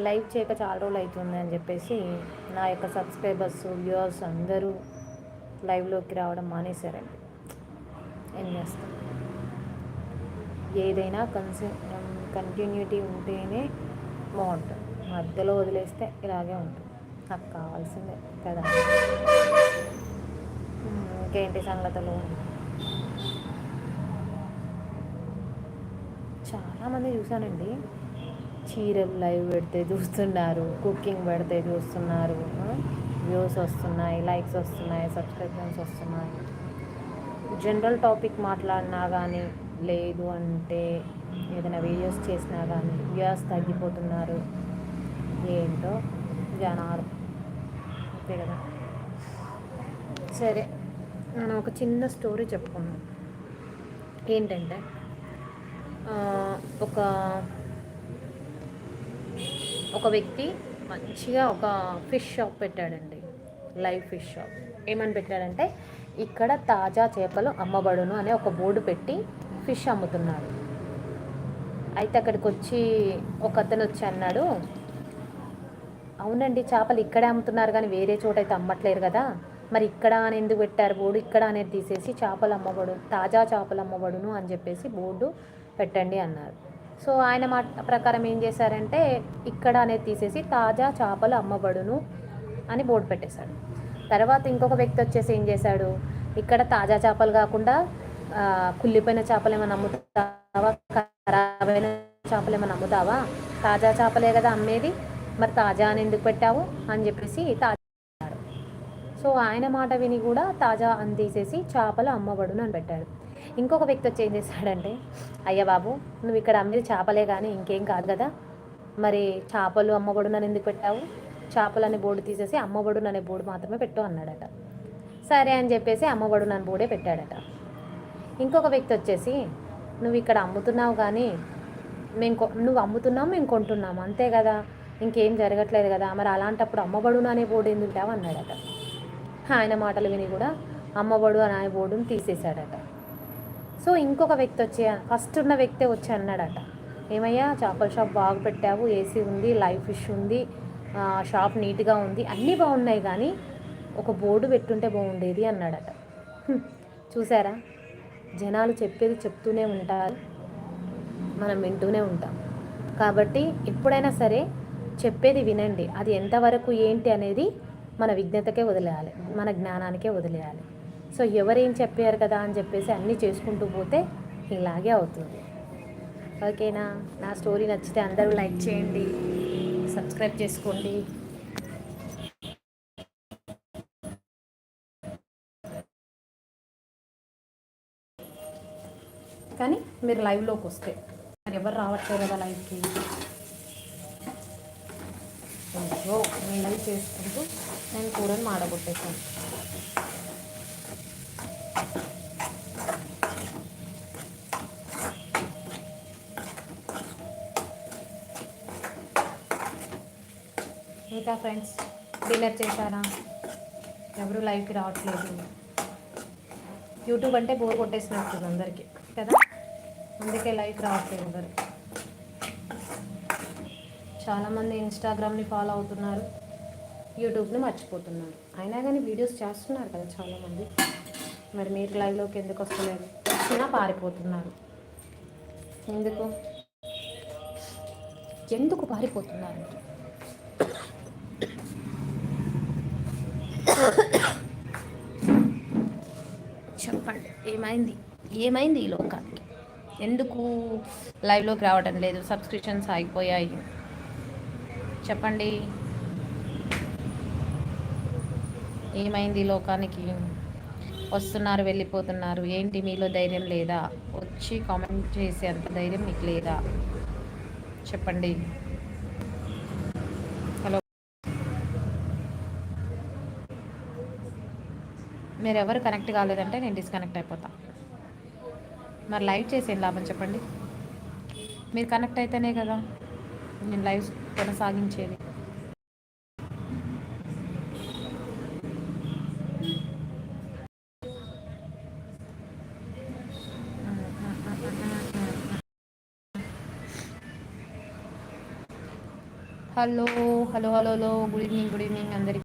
Live చేయక చాలా రోజులు అవుతుంది అని చెప్పేసి నా యొక్క సబ్స్క్రైబర్స్ వ్యూవర్స్ అందరూ లైవ్లోకి రావడం మానేశారండి. ఏం చేస్తాం, ఏదైనా కంటిన్యూటీ ఉంటేనే బాగుంటుంది. మధ్యలో వదిలేస్తే ఇలాగే ఉంటుంది. నాకు కావాల్సిందే కదా. ఇంకేంటి సంగతులు? చాలామంది చూశానండి, చీరలు లైవ్ పెడితే చూస్తున్నారు, కుకింగ్ పెడితే చూస్తున్నారు, వ్యూస్ వస్తున్నాయి, లైక్స్ వస్తున్నాయి, సబ్స్క్రిప్షన్స్ వస్తున్నాయి. జనరల్ టాపిక్ మాట్లాడినా కానీ, లేదు అంటే ఏదైనా వీడియోస్ చేసినా కానీ వ్యూస్ తగ్గిపోతున్నారు. ఏంటో జనాలు, అంతే కదా. సరే, మనం ఒక చిన్న స్టోరీ చెప్పుకున్నాం. ఏంటంటే ఒక ఒక వ్యక్తి మంచిగా ఒక ఫిష్ షాప్ పెట్టాడండి, లైవ్ ఫిష్ షాప్. ఏమని పెట్టాడంటే, ఇక్కడ తాజా చేపలు అమ్మబడును అనే ఒక బోర్డు పెట్టి ఫిష్ అమ్ముతున్నాడు. అయితే అక్కడికి వచ్చి ఒక అతను వచ్చి అన్నాడు, అవునండి చేపలు ఇక్కడే అమ్ముతున్నారు కానీ వేరే చోట అయితే అమ్మట్లేరు కదా, మరి ఇక్కడ అని ఎందుకు పెట్టారు బోర్డు? ఇక్కడ అనేది తీసేసి చేపలు అమ్మబడు, తాజా చేపలు అమ్మబడును అని చెప్పేసి బోర్డు పెట్టండి అన్నారు. సో ఆయన మాట ప్రకారం ఏం చేశారంటే, ఇక్కడ అనేది తీసేసి తాజా చేపలు అమ్మబడును అని బోర్డు పెట్టేశాడు. తర్వాత ఇంకొక వ్యక్తి వచ్చేసి ఏం చేశాడు, ఇక్కడ తాజా చేపలు కాకుండా కుళ్ళిపోయిన చేపలు ఏమైనా అమ్ముతావా, ఖరాబైన చేపలు ఏమైనా అమ్ముతావా, తాజా చేపలే కదా అమ్మేది, మరి తాజా అని ఎందుకు పెట్టావు అని చెప్పేసి తాజా అన్నాడు. సో ఆయన మాట విని కూడా తాజా అని తీసేసి చేపలు అమ్మబడును అని పెట్టాడు. ఇంకొక వ్యక్తి వచ్చి ఏం చేశాడంటే, అయ్య బాబు నువ్వు ఇక్కడ అమ్మేది చేపలే కానీ ఇంకేం కాదు కదా, మరి చేపలు అమ్మబడును అని ఎందుకు పెట్టావు, చేపలు అనే బోర్డు తీసేసి అమ్మబడును అనే బోర్డు మాత్రమే పెట్టు అన్నాడట. సరే అని చెప్పేసి అమ్మబడును అని బోర్డే పెట్టాడట. ఇంకొక వ్యక్తి వచ్చేసి, నువ్వు ఇక్కడ అమ్ముతున్నావు కానీ నువ్వు అమ్ముతున్నావు మేము కొంటున్నాము అంతే కదా, ఇంకేం జరగట్లేదు కదా, మరి అలాంటప్పుడు అమ్మబడును అనే బోర్డు ఎందుకు పెట్టావు అన్నాడట. ఆయన మాటలు విని కూడా అమ్మబడు అనే బోర్డును తీసేశాడట. సో ఇంకొక వ్యక్తి వచ్చి, ఫస్ట్ ఉన్న వ్యక్తే వచ్చి అన్నాడట, ఏమయ్యా చేపల షాప్ బాగా పెట్టావు, ఏసీ ఉంది, లైవ్ ఫిష్ ఉంది, షాప్ నీట్గా ఉంది, అన్నీ బాగున్నాయి కానీ ఒక బోర్డు పెట్టుంటే బాగుండేది అన్నాడట. చూసారా, జనాలు చెప్పేది చెప్తూనే ఉంటారు, మనం వింటూనే ఉంటాం. కాబట్టి ఎప్పుడైనా సరే చెప్పేది వినండి. అది ఎంతవరకు ఏంటి అనేది మన విజ్ఞతకే వదిలేయాలి, మన జ్ఞానానికే వదిలేయాలి. సో ఎవరేం చెప్పారు కదా అని చెప్పేసి అన్నీ చేసుకుంటూ పోతే ఇలాగే అవుతుంది. ఓకేనా? నా స్టోరీ నచ్చితే అందరూ లైక్ చేయండి, సబ్స్క్రైబ్ చేసుకోండి. కానీ మీరు లైవ్లోకి వస్తే, మరి ఎవరు రావట్లేదు కదా లైవ్కి. అయ్యో, నేను లైవ్ చేసుకుంటూ నేను కూరని మాడగొట్టేశాను. ఇంకా ఫ్రెండ్స్, డిన్నర్ చేశారా? ఎవరు లైవ్కి రావట్లేదు. యూట్యూబ్ అంటే బోర్ కొట్టేసినట్టుంది అందరికీ కదా, అందుకే లైవ్ రావట్లేదు ఎవరు. చాలామంది ఇన్స్టాగ్రామ్ని ఫాలో అవుతున్నారు, యూట్యూబ్ని మర్చిపోతున్నారు. అయినా కానీ వీడియోస్ చేస్తున్నారు కదా చాలామంది, మరి మీరు లైవ్లోకి ఎందుకు వస్తలేదు? వచ్చినా పారిపోతున్నారు. ఎందుకు ఎందుకు పారిపోతున్నారు? చెప్పండి, ఏమైంది ఈ లోకానికి? ఎందుకు లైవ్లోకి రావడం లేదు? సబ్స్క్రిప్షన్స్ ఆగిపోయాయి. చెప్పండి, ఏమైంది ఈ లోకానికి? వస్తున్నారు, వెళ్ళిపోతున్నారు. ఏంటి మీలో ధైర్యం లేదా? వచ్చి కామెంట్ చేసే అంత ధైర్యం మీకు లేదా? చెప్పండి. హలో, మీరు ఎవరు కనెక్ట్ కాలేదంటే నేను డిస్కనెక్ట్ అయిపోతా. మరి లైవ్ చేసేం లాభం చెప్పండి? మీరు కనెక్ట్ అయితేనే కదా నేను లైవ్ కొనసాగించేది. Hello hello hello hello good evening అందరికీ.